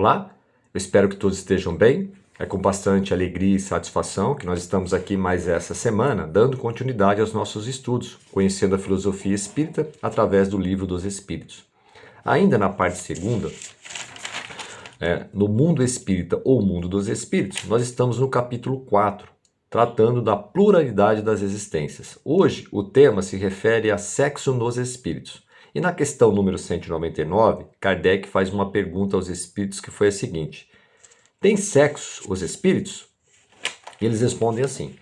Olá, eu espero que todos estejam bem. É com bastante alegria e satisfação que nós estamos aqui mais essa semana, dando continuidade aos nossos estudos, conhecendo a filosofia espírita através do Livro dos Espíritos. Ainda na parte segunda, no Mundo Espírita ou Mundo dos Espíritos, nós estamos no capítulo 4, tratando da pluralidade das existências. Hoje, o tema se refere a sexo nos espíritos. E na questão número 199, Kardec faz uma pergunta aos espíritos que foi a seguinte: tem sexo os espíritos? E eles respondem assim: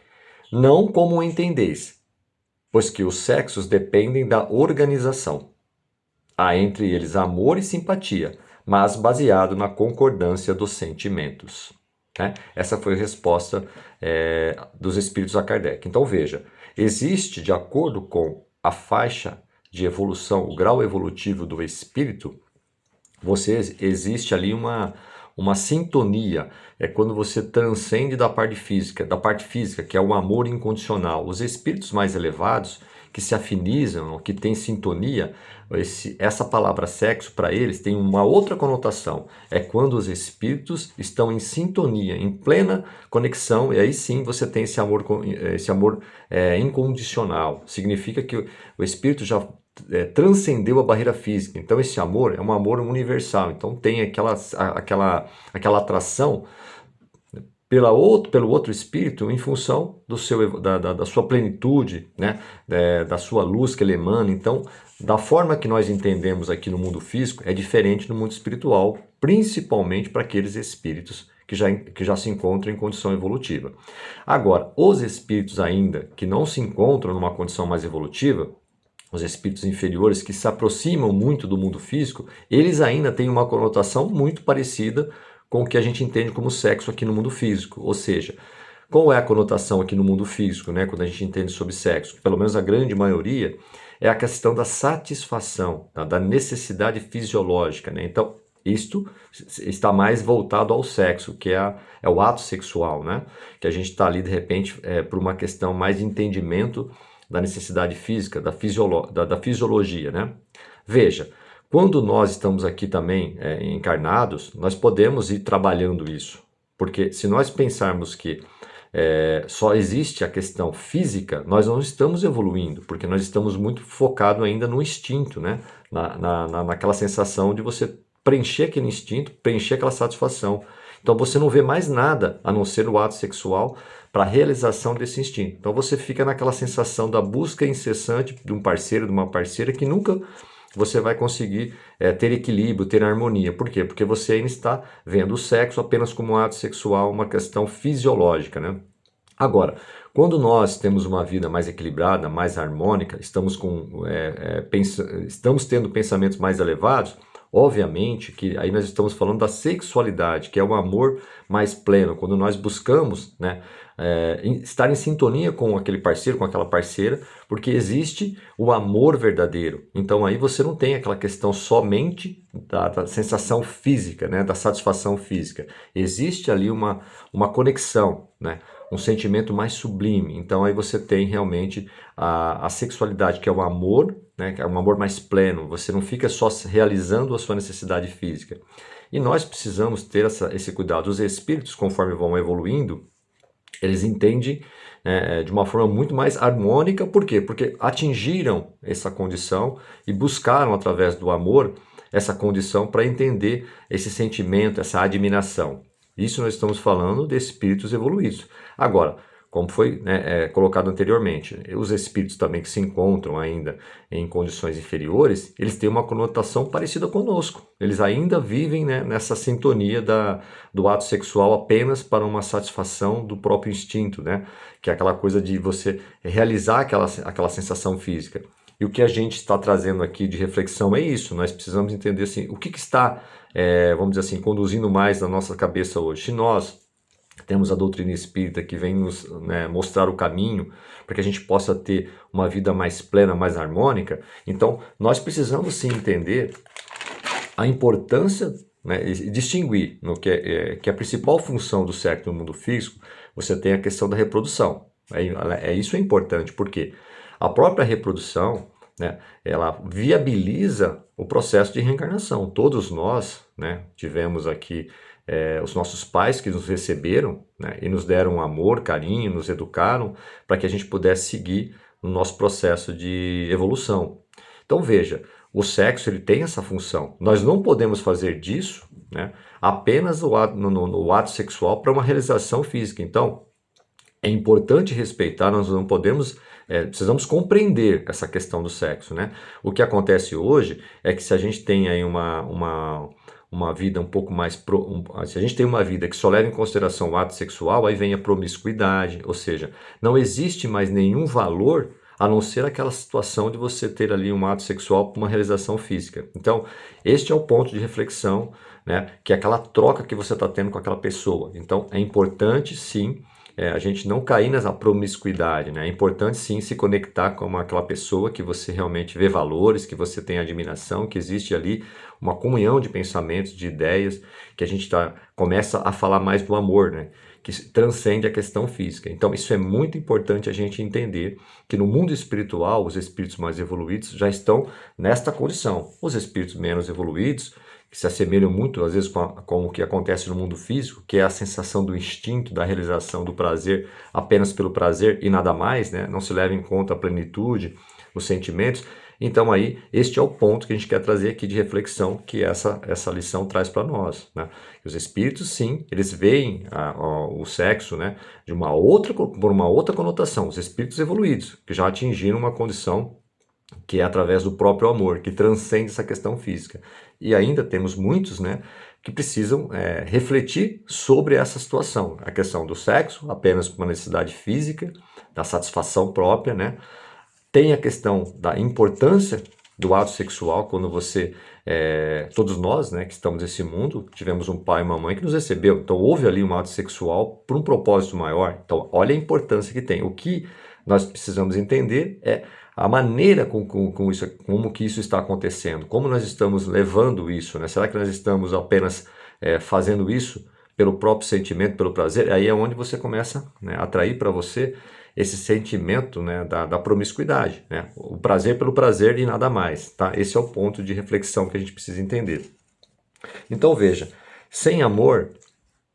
não como entendeis, pois que os sexos dependem da organização. Há entre eles amor e simpatia, mas baseado na concordância dos sentimentos. Essa foi a resposta dos espíritos a Kardec. Então veja, existe, de acordo com a faixa de evolução, o grau evolutivo do espírito, existe ali uma sintonia. É quando você transcende da parte física, que é o amor incondicional. Os espíritos mais elevados, que se afinizam, que têm sintonia, essa palavra sexo para eles tem uma outra conotação. É quando os espíritos estão em sintonia, em plena conexão, e aí sim você tem esse amor incondicional. Significa que o espírito já transcendeu a barreira física. Então esse amor é um amor universal. Então tem aquela atração pelo outro espírito em função da sua plenitude, né? Da sua luz que ele emana. Então, da forma que nós entendemos aqui no mundo físico, é diferente no mundo espiritual, principalmente para aqueles espíritos que já se encontram em condição evolutiva. Agora, os espíritos ainda que não se encontram numa condição mais evolutiva, os espíritos inferiores que se aproximam muito do mundo físico, eles ainda têm uma conotação muito parecida com o que a gente entende como sexo aqui no mundo físico. Ou seja, qual é a conotação aqui no mundo físico, né, quando a gente entende sobre sexo? Pelo menos a grande maioria é a questão da satisfação, da necessidade fisiológica, né? Então, isto está mais voltado ao sexo, que é o ato sexual, né? Que a gente está ali, de repente, por uma questão mais de entendimento da necessidade física, da fisiologia, né? Veja, quando nós estamos aqui também encarnados, nós podemos ir trabalhando isso. Porque se nós pensarmos que só existe a questão física, nós não estamos evoluindo, porque nós estamos muito focados ainda no instinto, né? Naquela sensação de você preencher aquele instinto, preencher aquela satisfação. Então você não vê mais nada a não ser o ato sexual para a realização desse instinto. Então você fica naquela sensação da busca incessante de um parceiro, de uma parceira, que nunca você vai conseguir ter equilíbrio, ter harmonia. Por quê? Porque você ainda está vendo o sexo apenas como um ato sexual, uma questão fisiológica, né? Agora, quando nós temos uma vida mais equilibrada, mais harmônica, estamos tendo pensamentos mais elevados, obviamente que aí nós estamos falando da sexualidade, que é o amor mais pleno, quando nós buscamos, né, estar em sintonia com aquele parceiro, com aquela parceira, porque existe o amor verdadeiro. Então aí você não tem aquela questão somente da sensação física, né, da satisfação física. Existe ali uma conexão, né, um sentimento mais sublime. Então aí você tem realmente a sexualidade, que é o amor, né, que é um amor mais pleno. Você não fica só realizando a sua necessidade física. E nós precisamos ter esse cuidado. Os espíritos, conforme vão evoluindo, eles entendem de uma forma muito mais harmônica. Por quê? Porque atingiram essa condição e buscaram, através do amor, essa condição para entender esse sentimento, essa admiração. Isso nós estamos falando de espíritos evoluídos. Agora, como foi colocado anteriormente, os espíritos também que se encontram ainda em condições inferiores, eles têm uma conotação parecida conosco. Eles ainda vivem, né, nessa sintonia do ato sexual apenas para uma satisfação do próprio instinto, né? Que é aquela coisa de você realizar aquela sensação física. E o que a gente está trazendo aqui de reflexão é isso. Nós precisamos entender assim, o que está, vamos dizer assim, conduzindo mais na nossa cabeça hoje. Se nós temos a doutrina espírita que vem nos mostrar o caminho para que a gente possa ter uma vida mais plena, mais harmônica, então nós precisamos sim entender a importância, né, e distinguir no que a principal função do sexo no mundo físico. Você tem a questão da reprodução. Isso é importante, porque a própria reprodução né, ela viabiliza o processo de reencarnação. Todos nós, né, tivemos aqui os nossos pais que nos receberam, né, e nos deram amor, carinho, nos educaram para que a gente pudesse seguir no nosso processo de evolução. Então veja, o sexo ele tem essa função. Nós não podemos fazer disso, né, apenas no ato sexual para uma realização física. Então é importante respeitar, nós não podemos, precisamos compreender essa questão do sexo, né? O que acontece hoje é que se a gente tem aí uma vida um pouco mais, se a gente tem uma vida que só leva em consideração o ato sexual, aí vem a promiscuidade, ou seja, não existe mais nenhum valor a não ser aquela situação de você ter ali um ato sexual para uma realização física. Então, este é o ponto de reflexão, né? Que é aquela troca que você está tendo com aquela pessoa. Então, é importante sim a gente não cair nessa promiscuidade, né? É importante sim se conectar com aquela pessoa que você realmente vê valores, que você tem admiração, que existe ali uma comunhão de pensamentos, de ideias, que a gente começa a falar mais do amor, né? Que transcende a questão física. Então isso é muito importante a gente entender que no mundo espiritual, os espíritos mais evoluídos já estão nesta condição. Os espíritos menos evoluídos que se assemelham muito, às vezes, com o que acontece no mundo físico, que é a sensação do instinto, da realização do prazer apenas pelo prazer e nada mais, né? Não se leva em conta a plenitude, os sentimentos. Então aí, este é o ponto que a gente quer trazer aqui de reflexão, que essa lição traz para nós, né? Os espíritos, sim, eles veem o sexo, né, por uma outra conotação. Os espíritos evoluídos, que já atingiram uma condição que é através do próprio amor, que transcende essa questão física. E ainda temos muitos, né, que precisam refletir sobre essa situação. A questão do sexo, apenas por uma necessidade física, da satisfação própria, né? Tem a questão da importância do ato sexual, quando todos nós, né, que estamos nesse mundo, tivemos um pai e uma mãe que nos recebeu, então houve ali um ato sexual por um propósito maior. Então olha a importância que tem. O que nós precisamos entender é a maneira como que isso está acontecendo, como nós estamos levando isso, né? Será que nós estamos apenas fazendo isso pelo próprio sentimento, pelo prazer? Aí é onde você começa, né, a atrair para você esse sentimento, né, da promiscuidade, né? O prazer pelo prazer e nada mais, tá? Esse é o ponto de reflexão que a gente precisa entender. Então veja, sem amor,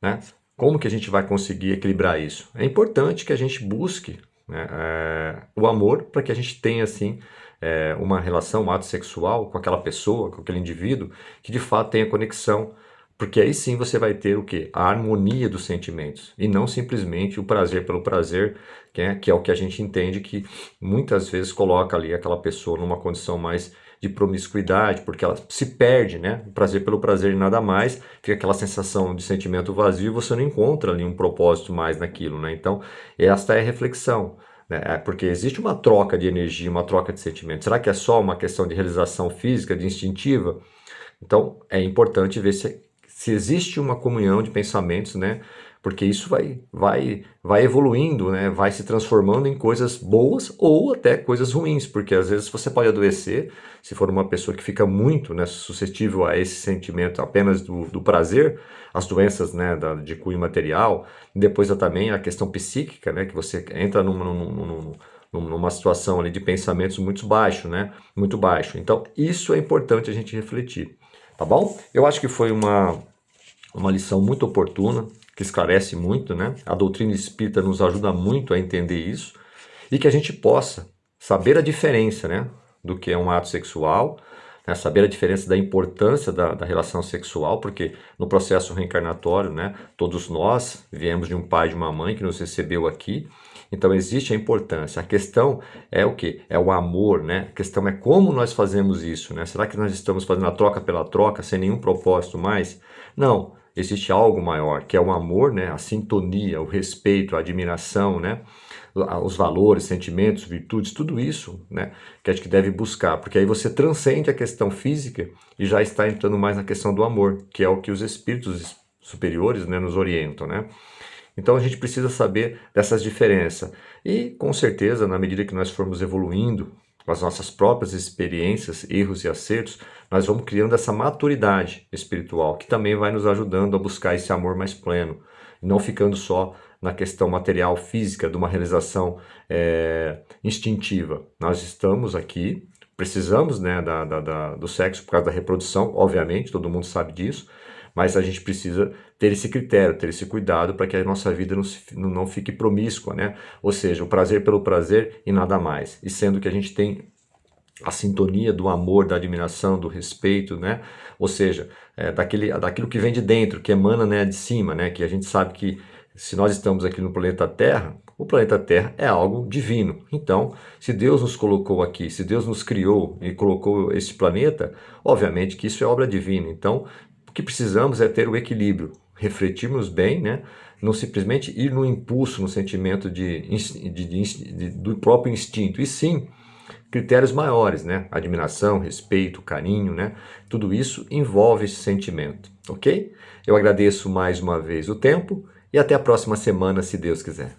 né, como que a gente vai conseguir equilibrar isso? É importante que a gente busque, né, o amor para que a gente tenha assim uma relação, um ato sexual com aquela pessoa, com aquele indivíduo, que de fato tenha conexão, porque aí sim você vai ter o quê? A harmonia dos sentimentos, e não simplesmente o prazer pelo prazer, que é o que a gente entende que muitas vezes coloca ali aquela pessoa numa condição mais de promiscuidade, porque ela se perde, né? O prazer pelo prazer e nada mais, fica aquela sensação de sentimento vazio e você não encontra ali um propósito mais naquilo, né? Então, esta é a reflexão, né? Porque existe uma troca de energia, uma troca de sentimento. Será que é só uma questão de realização física, de instintiva? Então, é importante ver se existe uma comunhão de pensamentos, né? Porque isso vai evoluindo, né? Vai se transformando em coisas boas ou até coisas ruins, porque às vezes você pode adoecer, se for uma pessoa que fica muito, né, suscetível a esse sentimento apenas do prazer, as doenças, né, de cunho material, e depois também a questão psíquica, né, que você entra numa situação ali de pensamentos muito baixo, né? Muito baixo. Então, isso é importante a gente refletir, tá bom? Eu acho que foi uma lição muito oportuna, que esclarece muito, né? A doutrina espírita nos ajuda muito a entender isso e que a gente possa saber a diferença, né, do que é um ato sexual, né, saber a diferença da importância da relação sexual, porque no processo reencarnatório, né, todos nós viemos de um pai e de uma mãe que nos recebeu aqui, então existe a importância. A questão é o que? É o amor, né? A questão é como nós fazemos isso, né? Será que nós estamos fazendo a troca pela troca, sem nenhum propósito mais? Não, existe algo maior, que é o amor, né? A sintonia, o respeito, a admiração, né? Os valores, sentimentos, virtudes, tudo isso, né, que a gente deve buscar, porque aí você transcende a questão física e já está entrando mais na questão do amor, que é o que os espíritos superiores, né, nos orientam, né? Então a gente precisa saber dessas diferenças e com certeza na medida que nós formos evoluindo com as nossas próprias experiências, erros e acertos, nós vamos criando essa maturidade espiritual que também vai nos ajudando a buscar esse amor mais pleno, não ficando só na questão material, física, de uma realização instintiva. Nós estamos aqui precisamos, né, do sexo por causa da reprodução, obviamente, todo mundo sabe disso, mas a gente precisa ter esse critério, ter esse cuidado para que a nossa vida não fique promíscua, né? Ou seja, o prazer pelo prazer e nada mais. E sendo que a gente tem a sintonia do amor, da admiração, do respeito, né? Ou seja, daquilo que vem de dentro, que emana, né, de cima, né? Que a gente sabe que se nós estamos aqui no planeta Terra, o planeta Terra é algo divino. Então, se Deus nos colocou aqui, se Deus nos criou e colocou esse planeta, obviamente que isso é obra divina. Então, o que precisamos é ter o equilíbrio, refletirmos bem, né? Não simplesmente ir no impulso, no sentimento do próprio instinto, e sim critérios maiores, né? Admiração, respeito, carinho, né? Tudo isso envolve esse sentimento, ok? Eu agradeço mais uma vez o tempo e até a próxima semana, se Deus quiser.